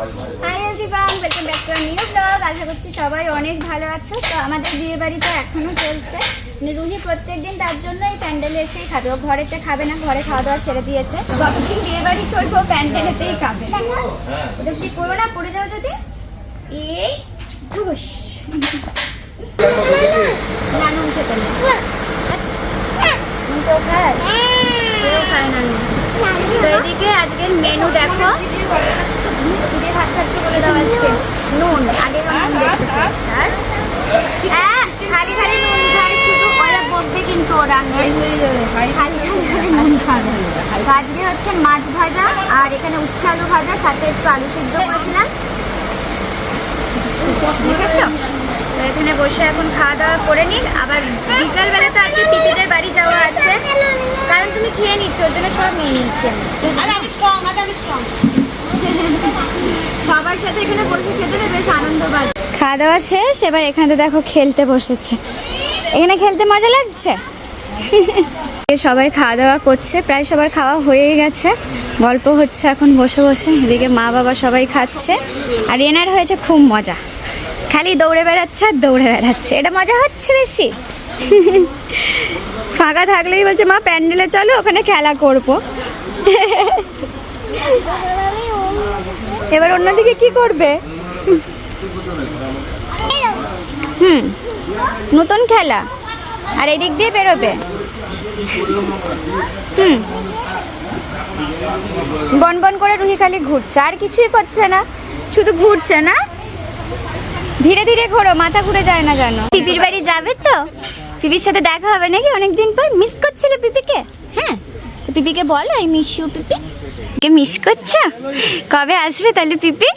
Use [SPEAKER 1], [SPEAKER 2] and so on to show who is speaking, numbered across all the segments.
[SPEAKER 1] High everyone, welcome back to new blog. আশা করছি সবাই অনেক ভালো আছো। তো আমাদের বিয়ে বাড়িতে এখনও চলছে। রুহি প্রত্যেকদিন তার জন্য এই প্যান্ডেলে এসেই খাবে। ও ঘরেতে খাবে না, ঘরে খাওয়া দাওয়া ছেড়ে দিয়েছে। যতদিন বিয়ে বাড়ি চলবে ও প্যান্ডেলেতেই খাবে। ওদের কি করো না, পড়ে যাও যদি। এই ঘুষ না, নুন খেতে না, নুন তো খায়, কেউ খায় না নুন। তো এদিকে আজকের মেনু দেখো, হাত খাচ্ছে বলে দাও। আজকে নুন আগে নুন দেখতে পাচ্ছি, আর খালি খালি নুন খায় শুধু। ওরা বকবে কিন্তু, ওরা খালি খালি নুন খাবে। আজকে হচ্ছে মাছ ভাজা, আর এখানে উচ্ছে আলু ভাজা, সাথে একটু আলু সিদ্ধ করেছিলাম, দেখেছো? তো এখানে বসে এখন খাওয়া দাওয়া করে নিক। আবার বিকালবেলাতে আজকে পিপিদের বাড়ি যাওয়া আছে, কারণ তুমি খেয়ে নিচ্ছ, ওর জন্য সব নিয়ে নিচ্ছে। সবার সাথে এখানে বসে খেতে বেশ আনন্দ পাচ্ছে। খাওয়া দাওয়া শেষ, এবার এখানে দেখো খেলতে বসেছে। এখানে খেলতে মজা লাগছে। সবাই খাওয়া দাওয়া করছে, প্রায় সবার খাওয়া হয়ে গেছে, গল্প হচ্ছে এখন বসে বসে। এদিকে মা বাবা সবাই খাচ্ছে, আর এনার হয়েছে খুব মজা, খালি দৌড়ে বেড়াচ্ছে আর দৌড়ে বেড়াচ্ছে। এটা মজা হচ্ছে বেশি। ফাঁকা থাকলেই বলছে মা প্যান্ডেলে চলো, ওখানে খেলা করবো। এবার অন্যদিকে কি করবে? নতুন খেলা, আর এদিক দিয়ে বেরোবে। বন বন করে রুহি খালি ঘুরছে, আর কিছুই করছে না, শুধু ঘুরছে। না, ধীরে ধীরে ঘোরো, মাথা ঘুরে যায় না জানো। পিপির বাড়ি যাবে তো, পিপির সাথে দেখা হবে নাকি? অনেকদিন পর মিস করছিল পিপিকে। হ্যাঁ, তো পিপিকে বলো আই মিস ইউ। পিপি কে মিস করছো? কবে আসবে তাহলে পিপি?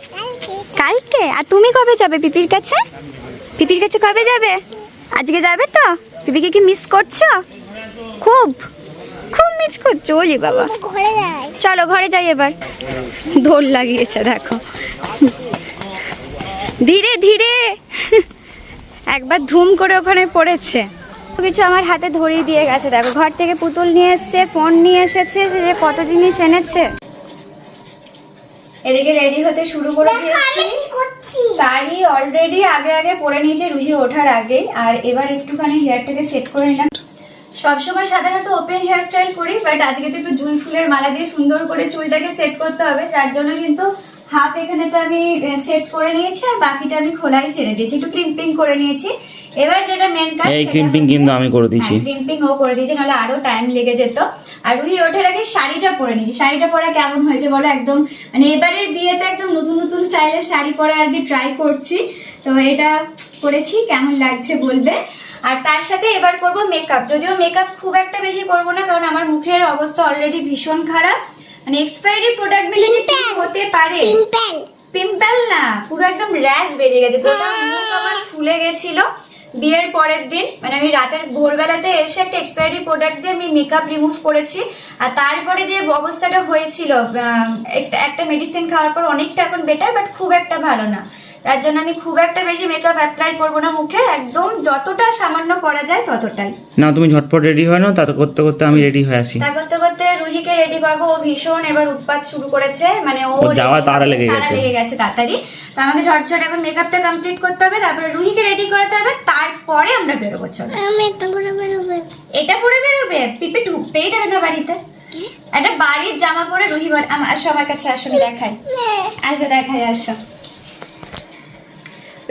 [SPEAKER 1] কালকে। আর তুমি কবে যাবে পিপির কাছে? পিপির কাছে কবে যাবে? আজকে যাবে তো? পিপিকে কি মিস করছো? খুব খুব মিস করছো? ওলি বাবা, চলো ঘরে যাই এবার। দোল লাগিয়েছে দেখো, ধীরে ধীরে একবার ধুম করে ওখানে পড়েছে। কিছু আমার হাতে ধরিয়ে দিয়ে গেছে দেখো। ঘর থেকে পুতুল নিয়ে এসছে, ফোন নিয়ে এসেছে, যে কত জিনিস এনেছে। এদিকে রেডি হতে শুরু করে দিয়েছি। শাড়ি অলরেডি আগে আগে পরে নিয়েছে রুহি ওঠার আগে, আর এবার একটুখানি হেয়ারটাকে সেট করে নিলাম। সবসময় সাধারণত ওপেন হেয়ার স্টাইল করি, বাট আজকে তো একটু জুঁই ফুলের মালা দিয়ে সুন্দর করে চুলটাকে সেট করতে হবে, যার জন্য কিন্তু হাফ এখানে তো আমি সেট করে নিয়েছি, আর বাকিটা আমি খোলাই ছেড়ে দিয়েছি, একটু ক্রিম্পিং করে নিয়েছি। এবার যেটা মেন কাজ,
[SPEAKER 2] এই ক্রিম্পিং কিন্তু আমি করে দিয়েছি।
[SPEAKER 1] ক্রিম্পিং ও করে দিয়েছে, নাহলে আরো টাইম লেগে যেত। আর রুহি ওঠার আগে শাড়িটা পরে নিয়েছি। শাড়িটা পরা কেমন হয়েছে বলো? একদম মানে এবারের বিয়েতে একদম নতুন নতুন স্টাইলের শাড়ি পরে আর কি ট্রাই করছি। তো এটা করেছি, কেমন লাগছে বলবে। আর তার সাথে এবার করব মেকআপ। যদিও মেকআপ খুব একটা বেশি করব না, কারণ আমার মুখের অবস্থা অলরেডি ভীষণ খারাপ। মানে এক্সপায়ারি প্রোডাক্ট মিলে যে কি হতে পারে, পিম্পল না, পুরো একদম র্যাশ বেরিয়ে গেছে। গোটা মুখ আমার ফুলে গেছিল বিয়ের পরের দিন। মানে আমি রাতের ভোরবেলাতে এসে একটা এক্সপায়ারি প্রোডাক্ট দিয়ে আমি মেকআপ রিমুভ করেছি, আর তারপরে যে অবস্থাটা হয়েছিল, একটা মেডিসিন খাওয়ার পর অনেকটা এখন বেটার, বাট খুব একটা ভালো না। তার জন্য আমি খুব একটা বেশি মেকআপ অ্যাপ্লাই করবো না মুখে, একদম যতটা সামান্য করা যায় ততটাই।
[SPEAKER 2] না, তুমি ঝটপট রেডি হয় না, তা করতে করতে আমি রেডি হয়ে আসি।
[SPEAKER 1] তা করতে করতে রুহিকে রেডি করবো। ও ভীষণ এবার উৎপাত শুরু করেছে, মানে ও
[SPEAKER 2] যাওয়া তাড়া লেগে
[SPEAKER 1] গেছে তাড়াতাড়ি। তো আমাকে ঝটঝট এখন মেকআপটা কমপ্লিট করতে হবে, তারপরে রুহিকে রেডি করাতে হবে, তারপরে আমরা বেরোবো। চলো, এটা পরে বেরোবে? পিপি ঢুকতেই দেবে না বাড়িতে। একটা বাড়ির জামা পরে রুহি আসো আমার কাছে, আসো দেখাই, আসো দেখাই, আসো।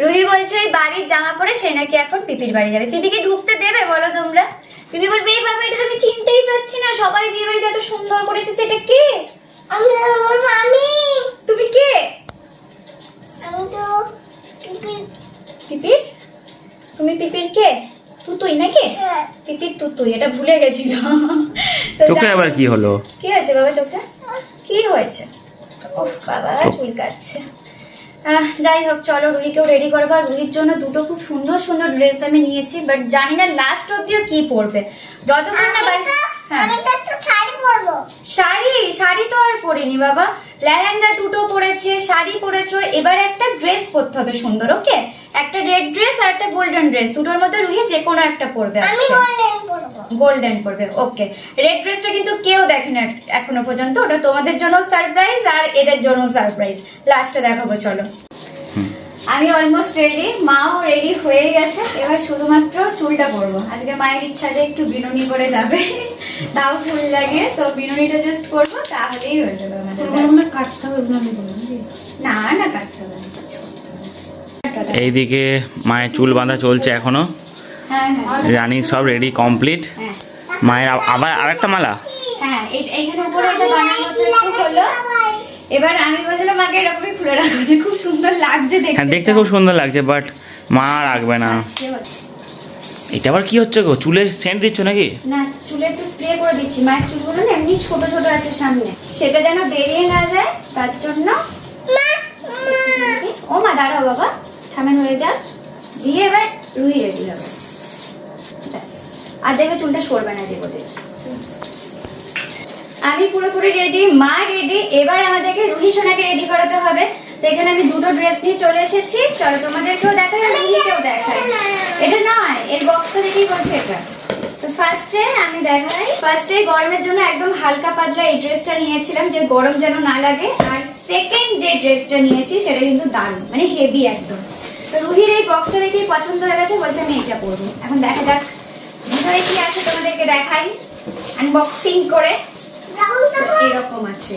[SPEAKER 1] রুহি বলছে এই বাড়ির জামা পরে সে নাকি এখন পিপির বাড়ি যাবে। পিপিকে ঢুকতে দেবে বলো তোমরা? পিপি বলবে এই বাবা, এটা তো আমি চিনতেই পাচ্ছি না, সবাই বিয়ে বাড়িতে এত সুন্দর করে এসেছে, এটা কে? আমি। তুমি কে? আমি তো পিপির। তুমি পিপির কে? তুই নাকি? পিপির তুই, এটা ভুলে গেছিল।
[SPEAKER 2] চোখে আবার কি হলো?
[SPEAKER 1] কি হয়েছে বাবা চোখে? কি হয়েছে? ওহ বাবা, চুলকাচ্ছে। যাই হোক, চলো রুহিকেও রেডি করবো। আর রুহির জন্য দুটো খুব সুন্দর সুন্দর ড্রেস আমি নিয়েছি, বাট জানি না লাস্ট অব্দিও কি পরবে। যতক্ষণ না বাড়ি শাড়ি তো আর পরিনি বাবা, লেহেঙ্গা দুটো পরেছে, শাড়ি পরেছো, এবার একটা ড্রেস পরতে হবে সুন্দর। ওকে, একটা রেড ড্রেস আর একটা গোল্ডেন ড্রেস, দুটোর মধ্যে রুহি যে কোনো একটা পরবে।
[SPEAKER 3] আমি
[SPEAKER 1] আজকে
[SPEAKER 3] গোল্ডেন পরবো।
[SPEAKER 1] গোল্ডেন পরবে। ওকে, রেড ড্রেসটা কিন্তু কেউ দেখেনি এখনো পর্যন্ত, ওটা তোমাদের জন্য সারপ্রাইজ আর এদের জন্য সারপ্রাইজ, লাস্টে দেখাবো। চলো, আমি অলমোস্ট রেডি, মাও রেডি হয়ে গেছে, এবার শুধুমাত্র চুলটা করবো। আজকে মায়ের ইচ্ছা যে একটু বিনুনি করে যাবে, তাও ফুল লাগে, তো বিনুনিটা জাস্ট করবো, তাহলেই হয়ে যাবে আমাদের ব্যাস।
[SPEAKER 3] কাটতে হবে না
[SPEAKER 1] না না, কাটতে হবে না, কিছু করতে হবে না।
[SPEAKER 2] এইদিকে মায়ের চুল বাঁধা চলছে এখনো,
[SPEAKER 1] হ্যাঁ হ্যাঁ
[SPEAKER 2] রানিং সব রেডি কমপ্লিট।
[SPEAKER 1] হ্যাঁ
[SPEAKER 2] মায়ের আবার আরেকটা মালা।
[SPEAKER 1] হ্যাঁ, এইখানে উপরে এটা বানানো একটু হলো। এবার আমি বলছিলাম মাকে এরকমই খুলে রাখবো, যে খুব সুন্দর লাগছে দেখতে।
[SPEAKER 2] হ্যাঁ, দেখতে খুব সুন্দর লাগছে, বাট মা রাখবে না। এটা আবার কি হচ্ছে গো? চুলে সেন্ট দিচ্ছ নাকি?
[SPEAKER 1] না, চুলে একটু স্প্রে করে দিচ্ছি, মায়ের চুলগুলো না এমনি ছোট ছোট আছে সামনে, সেটা যেন বেরিয়ে না যায় তার জন্য। ও মা দাঁড়াও বাবা, ঠামেন হয়ে যাক, দিয়ে এবার রুই রেডি হবে ব্যাস। আর দেখবে চুলটা সরবে না দেবো। আমি পুরোপুরি রেডি, মা রেডি, এবার আমাদেরকে রুহি সোনাকে রেডি করাতে হবে। তো এখানে আমি দুটো ড্রেস নিয়ে চলে এসেছি, চলো তোমাদেরকেও দেখাই আর রুহিকেও দেখাই। এটা নয়, এর বক্সটা দেখেই বলছে এটা। তো ফার্স্টে আমি দেখাই, ফার্স্টে গরমের জন্য একদম হালকা পাতলা এই ড্রেসটা নিয়েছিলাম, যে গরম যেন না লাগে। আর সেকেন্ড যে ড্রেসটা নিয়েছি সেটা কিন্তু দারুণ, মানে হেভি একদম। তো রুহির এই বক্সটা দেখেই পছন্দ হয়ে গেছে, বলছে আমি এটা পরবো। এখন দেখা যাক ভিতরে কি আছে, তোমাদেরকে দেখাই আনবক্সিং করে। এরকম আছে,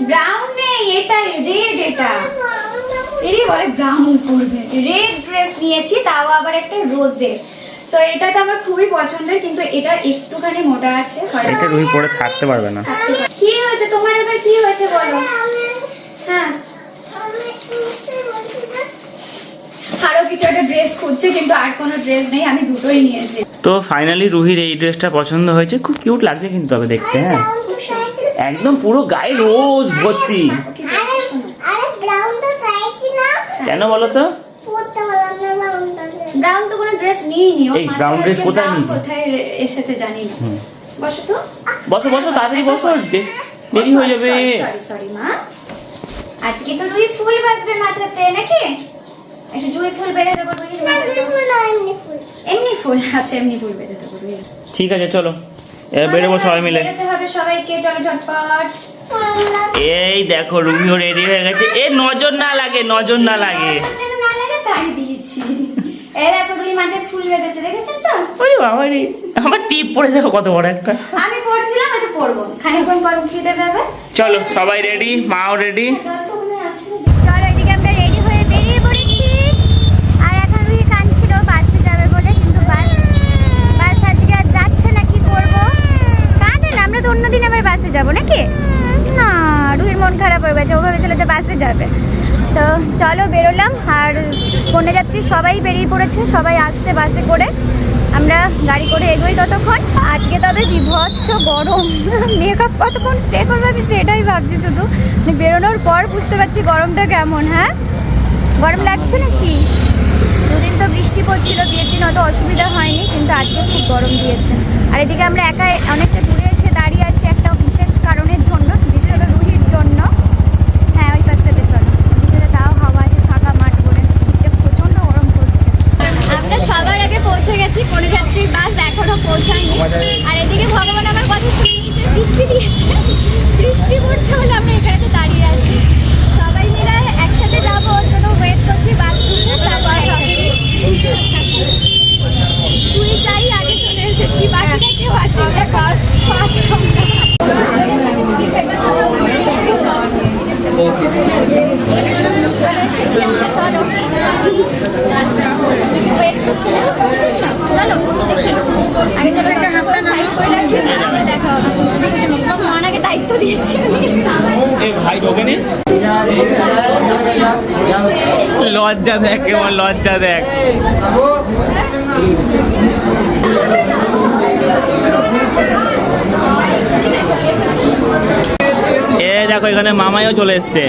[SPEAKER 1] ব্রাউন নেই, এটা রেড, এটা এরই বলে ব্রাউন করবে। রেড ড্রেস নিয়েছি, তাও আবার একটা রোজের। তো এটা তো আমার খুবই পছন্দের, কিন্তু এটা একটুখানি মোটা আছে,
[SPEAKER 2] এটা রুহি পরে থাকতে পারবে না।
[SPEAKER 1] কি হয়েছে তোমার, এবার কি হয়েছে বলো? হ্যাঁ, আরো কিছু একটা ড্রেস খুঁজছে, কিন্তু আর কোনো ড্রেস নেই, আমি দুটোই নিয়েছি।
[SPEAKER 2] তো ফাইনালি রুহির এই ড্রেসটা পছন্দ হয়েছে, খুব কিউট লাগছে কিন্তু তবে দেখতে। হ্যাঁ, একদম পুরো গায়ে রোজ ভর্তি।
[SPEAKER 3] আরে ব্রাউন তো চাইছি না।
[SPEAKER 2] কেন বলো তো?
[SPEAKER 3] পরতে পারলাম না ব্রাউনটা।
[SPEAKER 1] ব্রাউন তো কোনো ড্রেস নিইনি, ও
[SPEAKER 2] এই brown dress কোথায় নিয়েছে?
[SPEAKER 1] কোথায় এসেছে জানি না। বসো তো,
[SPEAKER 2] বসো বসো, তাড়াতাড়ি বসো, দেরি হয়ে যাবে।
[SPEAKER 1] সরি মা, আজকে তো রুহি ফুল বাঁধবে মাথাতে নাকি? একটু জুঁই ফুল বেঁধে দেবো রুহির মাথাতে।
[SPEAKER 3] এমনি ফুল।
[SPEAKER 1] এমনি ফুল, আচ্ছা এমনি ফুল বেঁধে দেবো রুহির।
[SPEAKER 2] ঠিক আছে, চলো এবার বেরোবো সবাই মিলে।
[SPEAKER 1] বেরোতে হবে সবাইকে, চলো ঝটপট।
[SPEAKER 2] এই দেখো রুমিও রেডি হয়ে গেছে। এ নজর না লাগে, নজর না লাগে।
[SPEAKER 1] যেন না লাগে তাই দিয়েছি। এই দেখো রুহি মাথায় ফুল বেঁধেছে, দেখেছেন তো?
[SPEAKER 2] ওরে বাবা রে, আমার টিপ পড়ে দেখো কত বড় একটা।
[SPEAKER 1] আমি পড়ছিলাম, আচ্ছা পড়বো, খানিকক্ষণ পর উঠিয়ে দেবে হবে।
[SPEAKER 2] চলো সবাই রেডি, মাও রেডি।
[SPEAKER 1] জল তো মনে হয় আছে।
[SPEAKER 3] চলো এদিকে আমরা রেডি হয়ে বেরিয়ে পড়েছি। আর এখন রুহি কাঁদছিল বাসে যাবে বলে, কিন্তু বাস আজকে আর যাচ্ছে না, কি করব? কাঁদে না, আমরা তো অন্যদিন আবার বাসে যাব নাকি? না, রুহির মন খারাপ হয়ে গেছে, ও ভেবেছিল যে বাসে যাবে। তো চলো বেরোলাম, আর কন্যাযাত্রী সবাই বেরিয়ে পড়েছে, সবাই আসছে বাসে করে। আমরা গাড়ি করে এগোই ততক্ষণ। আজকে তবে বিভৎস গরম, মেকআপ কতক্ষণ স্টে করবো আমি সেটাই ভাবছি শুধু। মানে বেরোনোর পর বুঝতে পারছি গরমটা কেমন। হ্যাঁ, গরম লাগছে নাকি? দুদিন তো বৃষ্টি পড়ছিল, বিয়ের দিন অত অসুবিধা হয়নি, কিন্তু আজকে খুব গরম দিয়েছে। আর এদিকে আমরা একা অনেকটা দূরে এসে দাঁড়িয়ে আছি একটা বিশেষ কারণের জন্য, বিশেষত রুহির জন্য। হ্যাঁ, ওই পাশটাতে চলো, ওদিকে তাও হাওয়া আছে, ফাঁকা মাঠ করে, এদিকে প্রচণ্ড গরম করছে। আমরা সবার আগে পৌঁছে গেছি, কন্যাযাত্রীর বাস এখনো পৌঁছায়নি। আর এদিকে ভগবান আমার কথা শুনে বৃষ্টি দিয়েছে, বৃষ্টি পড়ছে বলে আমরা এখানে দাঁড়িয়ে আছি। সবাই মিলে একসাথে যাবো, ওর জন্য ওয়েট করছি বাস তুলতে। তারপর তুই যাই আগে চলে এসেছি, বাকিটা কেউ আসে না, ফার্স্ট দায়িত্ব দিয়েছি
[SPEAKER 2] ভাই ঢোকেনি, লজ্জা দেখ, কেমন লজ্জা দেখ। এ দেখো এখানে মামাইও চলে এসছে।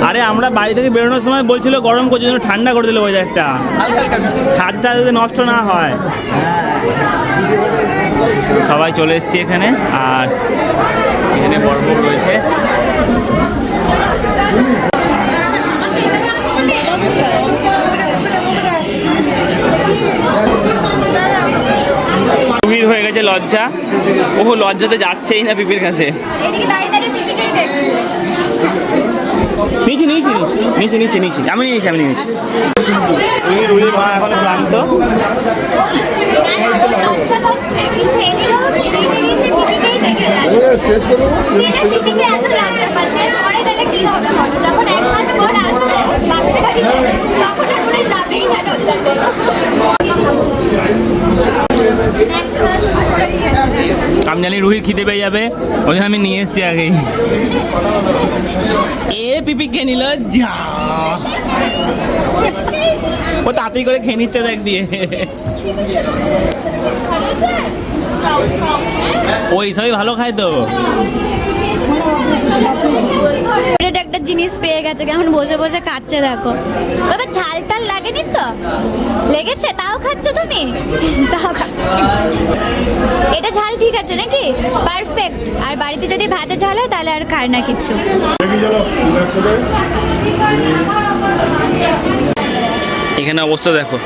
[SPEAKER 2] আরে আমরা বাড়ি থেকে বেরোনোর সময় বলছিল গরম করছে, জন্য ঠান্ডা করে দিল ওয়েদারটা, সাজটা যাতে নষ্ট না হয়। সবাই চলে এসেছি এখানে, আর এখানে বড় বড় রয়েছে। রুহির হয়ে গেছে লজ্জা, ও লজ্জাতে যাচ্ছেই না পিপির কাছে।
[SPEAKER 1] এদিকে দাঁড়িয়ে দাঁড়িয়ে পিপিকেই দেখছে।
[SPEAKER 2] নিচে নিচে নিচে নিচে নিচে আমি নিয়েছি রুহির মা এখন ক্লান্ত।
[SPEAKER 1] লজ্জা পাচ্ছে, কিন্তু এদিকে এসে পিপিকেই দেখে যাচ্ছে। পিপিকে এত লজ্জা পাচ্ছে, পরে তাহলে কি হবে বলো? যখন 1 মাস পর আসবে বাপের বাড়ি যাবে, তখন আর পরে যাবেই না লজ্জাতে।
[SPEAKER 2] আমি জানি রুহি খিদে পেয়ে যাবে, ওই জন্য আমি নিয়ে এসেছি আগেই। এ পিপি খেয়ে নিল, যা ও তাড়াতাড়ি করে খেয়ে নিচ্ছে দেখ দিয়ে। ও এইসবই ভালো খায় তো।
[SPEAKER 3] এটা একটা জিনিস পেয়ে গেছে, কেমন বসে বসে খাচ্ছে দেখো। বাবা ঝাল টাল লাগেনি তো? লেগেছে তাও খাচ্ছ তুমি? তাও খাচ্ছ। এটা ঝাল ঠিক আছে নাকি? পারফেক্ট। আর বাড়িতে যদি ভাতে ঝাল হয় তাহলে আর খায় না কিছু।
[SPEAKER 2] এখানে অবস্থা দেখো,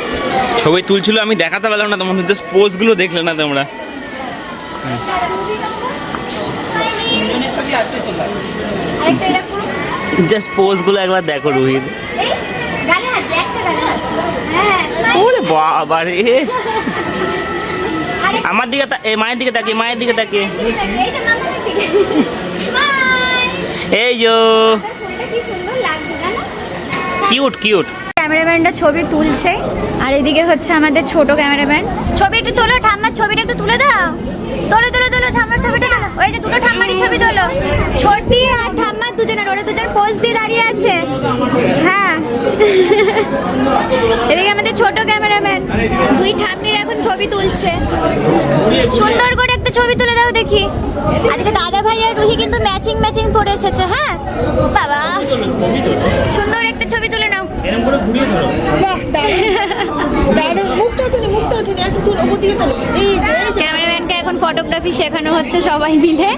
[SPEAKER 2] ছবি তুলছিল আমি দেখাতে পারলাম না তোমার, জাস্ট পোজগুলো দেখলে না তোমরা। জাস্ট পোজগুলো একবার দেখো রুহির। ওরে বাবা রে, আমার দিকে মায়ের দিকে তাকিয়ে, মায়ের দিকে তাকিয়ে। এই যো কিউট কিউট।
[SPEAKER 3] ক্যামেরাম্যানটা ছবি তুলছে, আর এদিকে হচ্ছে আমাদের ছোট ক্যামেরাম্যান। ছবি একটু তোলো, ঠাম্মার ছবিটা একটু তুলে দাও। তোলো তোলো তোলো, ঠাম্মার ছবিটা তোলো। ওই যে দুটো ঠাম্মারই ছবি তোলো, ছোটি আর ঠাম্মার দুজনের। ওরা দুজন পোজ দিয়ে দাঁড়িয়ে আছে। হ্যাঁ, এদিকে আমাদের ছোট ক্যামেরাম্যান দুই ঠাম্মির এখন ছবি তুলছে। সুন্দর করে একটা ছবি তুলে দাও দেখি। আজকে দাদা ভাই আর রুহি কিন্তু ম্যাচিং ম্যাচিং পরে এসেছে। হ্যাঁ বাবা, সুন্দর একটা ছবি তুলে নাও। ক্যামেরাম্যানকে এখন ফটোগ্রাফি শেখানো হচ্ছে সবাই মিলে।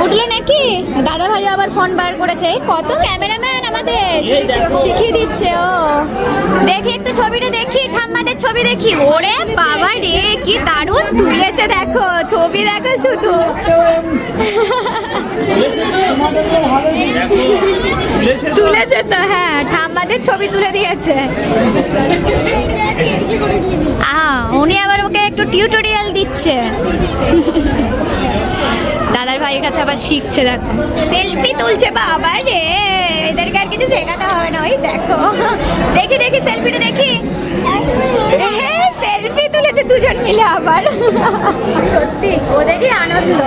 [SPEAKER 3] উঠলো নাকি? দাদা ভাই আবার ফোন বার করেছে। কত ক্যামেরাম্যান আমাদের শিখিয়ে দিচ্ছে। ও দেখি একটু ছবিটা দেখি, ঠাম্মাদের ছবি দেখি। ওরে বাবা রে, কি দারুণ তুলেছে দেখো, ছবি দেখো শুধু। তুলেছে তো, হ্যাঁ ঠাম্মাদের ছবি তুলে দিয়েছে। উনি আবার ওকে একটু টিউটোরিয়াল দিচ্ছে। দাদার ভাইয়ের কাছে আবার শিখছে দেখো, সেলফি তুলছে। বাবা রে, এদেরকে আর কিছু শেখাতে হবে না। ওই দেখো, দেখি দেখি সেলফিটা দেখি। হ্যাঁ, সেলফি তুলেছে দুজন মিলে আবার। সত্যি ওদেরই আনন্দ।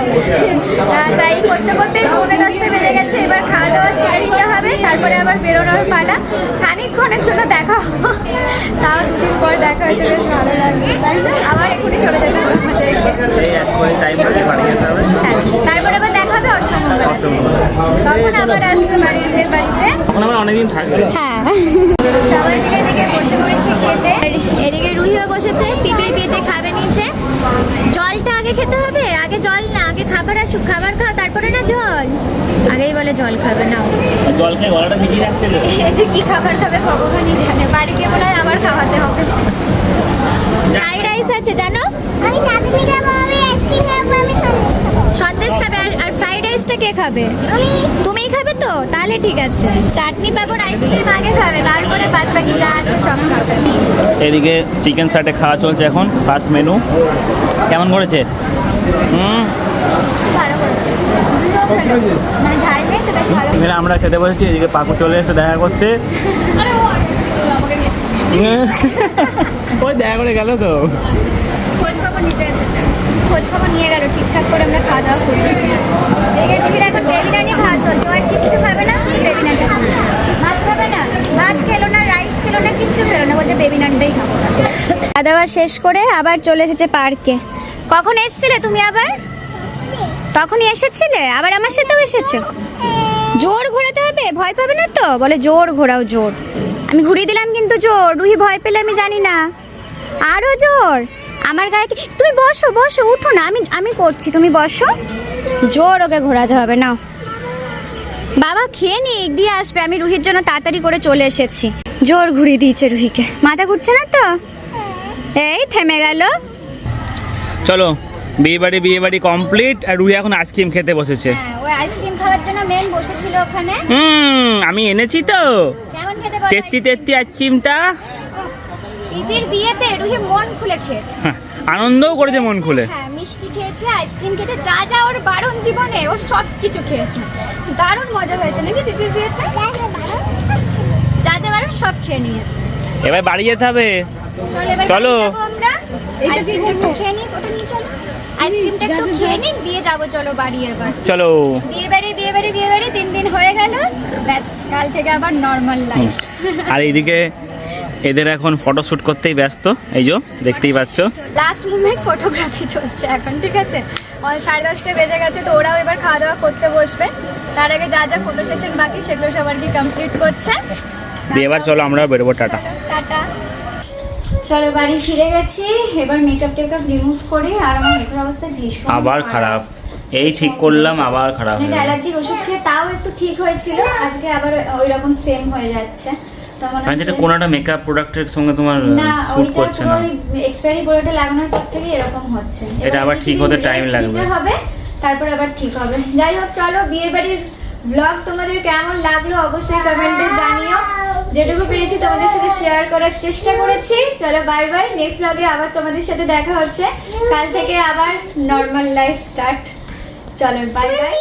[SPEAKER 3] তাই করতে করতে 9:10 বেজে গেছে। এবার খাওয়া দাওয়া সেরে নিতে হবে, তারপরে আবার বেরোনোর পালা। খানিকক্ষণের জন্য দেখা, তাও 2 দিন পর দেখা হয়েছে, বেশ ভালো লাগবে। তাই তো আবার এখনই চলে যেতে হবে। তারপরে আবার দেখা হবে অষ্টমঙ্গলা, তখন আবার আসবে বাড়িতে।
[SPEAKER 2] তখন আমরা অনেকদিন থাকবো।
[SPEAKER 3] হ্যাঁ, সবাই মিলে এদিকে বসে পড়েছি খেতে। এদিকে রুহিও বসেছে, পিপির বিয়েতে খাবে নিচে। জলটা আগে খেতে হবে, আগে জল না, আগে খাবার আসুক। খাবার খাও তারপরে না জল। আগেই বলে জল খাবে না।
[SPEAKER 2] জল খেয়ে গলাটা ভিজিয়ে রাখছিল।
[SPEAKER 3] এই যে কি খাবার খাবে ভগবানই জানে। বাড়ি গিয়ে মনে হয় আবার খাওয়াতে হবে। ফ্রাইড রাইস আছে জানো? আমি চাটনি খাবো, আমি আইসক্রিম খাবো, আমি সন্দেশ খাবে। আর ফ্রাইড রাইসটা কে খাবে? তুমিই খাবে তো? তাহলে ঠিক আছে। চাটনি পাবো, আইসক্রিম আগে খাবে, তারপরে বাদ বাকি যা আছে সব খাবে।
[SPEAKER 2] এদিকে চিকেন সাটে খাওয়া চলছে এখন, ফার্স্ট মেনু। কেমন করেছে?
[SPEAKER 3] ভালো করেছে, মানে ঝাল নেই তো, বেশ ভালো।
[SPEAKER 2] এখানে আমরা খেতে বসেছি, এদিকে পাকু চলে এসে দেখা করতে। ওই দেখা করে গেল তো।
[SPEAKER 3] খোঁজ খবর নিতে এসেছে, খোঁজ খবর নিয়ে গেল ঠিকঠাক করে আমরা খাওয়া দাওয়া করছি। এদিকে টিভির এখন বেবিনানি খাওয়া চলছে। আর কিছু খাবে না, শুধু বেবিনানি খাবে। ভাত খাবে না, ভাত খেলো না, রাইস খেলো না, কিচ্ছু খেলো না, বলছে বেবিনানটাই খাবো। খাওয়া দাওয়া শেষ করে আবার চলে এসেছে পার্কে। কখন এসেছিলে তুমি? আবার তখনই এসেছিলে? আবার আমার সাথেও এসেছো? জোর ঘোরাতে হবে, ভয় পাবে না তো? বলে জোর ঘোরাও, জোর। আমি ঘুরিয়ে দিলাম কিন্তু জোর, রুহি ভয় পেলে আমি জানি না। আরো জোর, আমার গায়ে তুমি বসো বসো, উঠো না, আমি করছি, তুমি বসো। জোর ওকে ঘোরাতে হবে না। বাবা খেয়ে নি, এগ দিয়ে আসবে, আমি রুহির জন্য তাড়াতাড়ি করে চলে এসেছি। জোর ঘুরিয়ে দিয়েছে রুহিকে, মাথা ঘুরছে না তো? এই থেমে গেল।
[SPEAKER 2] চলো বিয়ে বাড়ি কমপ্লিট, আর রুহি এখন আইসক্রিম খেতে বসেছে।
[SPEAKER 3] হ্যাঁ, ওই আইসক্রিম খাওয়ার জন্য মেন বসেছিল ওখানে।
[SPEAKER 2] আমি এনেছি তো
[SPEAKER 3] কেমন খেতে বলো?
[SPEAKER 2] তেত্তি আইসক্রিমটা।
[SPEAKER 3] ইপির বিয়েতে রুহি মন খুলে খেয়েছে।
[SPEAKER 2] আনন্দও করেছে মন খুলে।
[SPEAKER 3] হ্যাঁ, মিষ্টি খেয়েছে, আইসক্রিম খেতে, যা যা ওর বারণ জীবনে ও সব কিছু খেয়েছে। দারুণ মজা হয়েছে নাকি পিপির বিয়েতে? যা যা বারণ সব খেয়ে নিয়েছে।
[SPEAKER 2] এবার বাড়ি যেতে হবে।
[SPEAKER 3] এবার
[SPEAKER 2] চলো।
[SPEAKER 3] বাড়ি যাবো আমরা। এটা কি করব? খেয়ে নিই, ওটা নিয়ে চলো। আইসক্রিমটা একটু খেয়ে নিই, দিয়ে যাবো চলো বাড়ি এবার।
[SPEAKER 2] চলো।
[SPEAKER 3] বিয়ে বাড়ি 3 দিন হয়ে গেল, ব্যাস কাল থেকে আবার নর্মাল লাইফ।
[SPEAKER 2] আর এইদিকে এদের এখন ফটোশুট করতেই ব্যস্ত, এই যে দেখতেই পাচ্ছ।
[SPEAKER 3] লাস্ট মুভমেন্ট ফটোগ্রাফি চলছে এখন, ঠিক আছে? 10:30 বেজে গেছে, তো ওরাও এবার খাওয়া দাওয়া করতে বসবে। তার আগে যা যা ফটো সেশন বাকি সেগুলো সবার কি কমপ্লিট করছে।
[SPEAKER 2] দিয়ে এবার চলো আমরা বেরোবো, টাটা।
[SPEAKER 3] টাটা। চলো বাড়ি ফিরে গেছি, এবার মেকআপ টেকআপ রিমুভ করি। আর আমার মুখের অবস্থা ভীষণ
[SPEAKER 2] আবার খারাপ, এই ঠিক করলাম আবার খারাপ হয়ে গেল।
[SPEAKER 3] অ্যালার্জির ওষুধ খেয়ে তাও একটু ঠিক হয়েছিল, আজকে আবার ওই রকম সেম হয়ে যাচ্ছে। তো আমার
[SPEAKER 2] মানে যেটা কোনোটা মেকআপ প্রোডাক্টের সঙ্গে তোমার
[SPEAKER 1] না,
[SPEAKER 2] স্যুট
[SPEAKER 1] ওইটা
[SPEAKER 2] করছে না।
[SPEAKER 1] পুরো এক্সপায়ারি প্রোডাক্ট লাগানোর পর থেকে এরকম হচ্ছে।
[SPEAKER 2] এটা আবার ঠিক হতে টাইম লাগবে।
[SPEAKER 1] হবে, তারপর আবার ঠিক হবে। যাই হোক, চলো বিয়ে বাড়ির ব্লগ তোমাদের কেমন লাগলো অবশ্যই কমেন্টে জানিও। যেটুকু পেরেছি তোমাদের সাথে শেয়ার করার চেষ্টা করেছি। চলো বাই বাই, নেক্সট ব্লগে আবার তোমাদের সাথে দেখা হচ্ছে। কাল থেকে আবার নর্মাল লাইফ স্টার্ট। চলো বাই বাই।